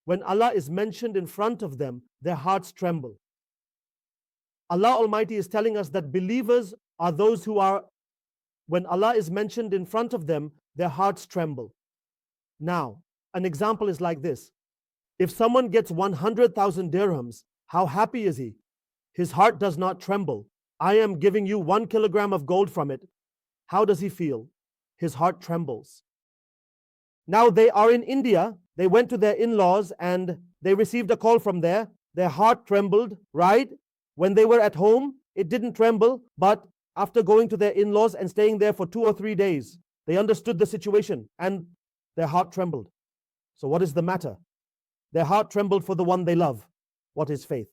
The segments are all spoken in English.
when Allah is mentioned in front of them, their hearts tremble. Allah Almighty is telling us that believers are those who are, when Allah is mentioned in front of them, their hearts tremble. Now, an example is like this. If someone gets 100,000 dirhams, how happy is he? His heart does not tremble. I am giving you 1 kilogram of gold from it. How does he feel? His heart trembles. Now they are in India. They went to their in-laws and they received a call from there. Their heart trembled, right? When they were at home, it didn't tremble, but after going to their in-laws and staying there for 2 or 3 days, they understood the situation and their heart trembled. So what is the matter? Their heart trembled for the one they love. What is faith?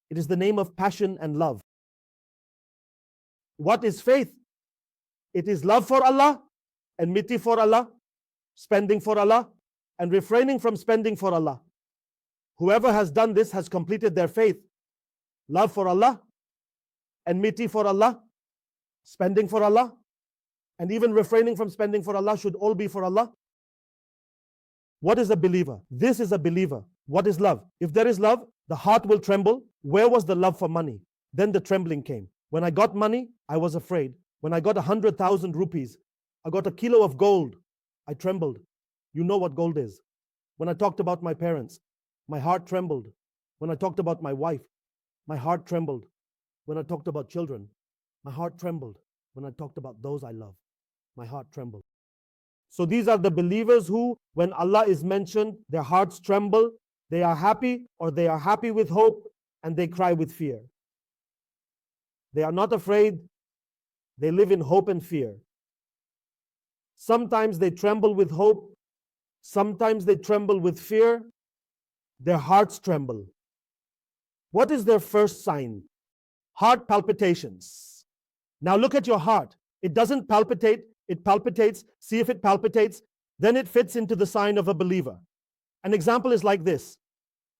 It is the name of passion and love. What is faith? It is love for Allah, enmity for Allah, spending for Allah, and refraining from spending for Allah. Whoever has done this has completed their faith. Love for Allah, enmity for Allah, spending for Allah, and even refraining from spending for Allah should all be for Allah. What is a believer? This is a believer. What is love? If there is love, the heart will tremble. Where was the love for money? Then the trembling came. When I got money, I was afraid. When I got 100,000 rupees, I got a kilo of gold, I trembled. You know what gold is. When I talked about my parents, my heart trembled. When I talked about my wife, my heart trembled. When I talked about children, my heart trembled. When I talked about those I love, my heart trembled. So these are the believers who, when Allah is mentioned, their hearts tremble, they are happy, or they are happy with hope, and they cry with fear. They are not afraid, they live in hope and fear. Sometimes they tremble with hope, sometimes they tremble with fear, their hearts tremble. What is their first sign? Heart palpitations. Now look at your heart. It doesn't palpitate, it palpitates. See if it palpitates. Then it fits into the sign of a believer. An example is like this.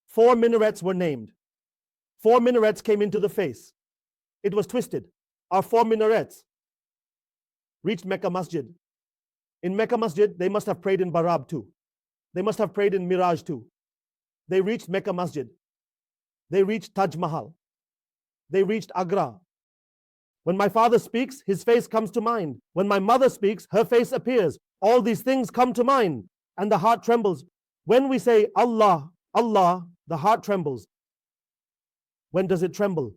4 minarets were named. 4 minarets came into the face. It was twisted. Our 4 minarets reached Mecca Masjid. In Mecca Masjid, they must have prayed in Barab too. They must have prayed in Miraj too. They reached Mecca Masjid. They reached Taj Mahal. They reached Agra. When my father speaks, his face comes to mind. When my mother speaks, her face appears. All these things come to mind and the heart trembles. When we say Allah, Allah, the heart trembles. When does it tremble?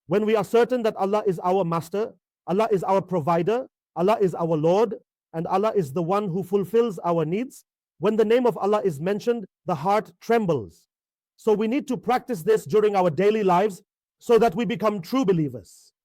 When we are certain that Allah is our master, Allah is our provider, Allah is our Lord, and Allah is the one who fulfills our needs. When the name of Allah is mentioned, the heart trembles. So we need to practice this during our daily lives so that we become true believers.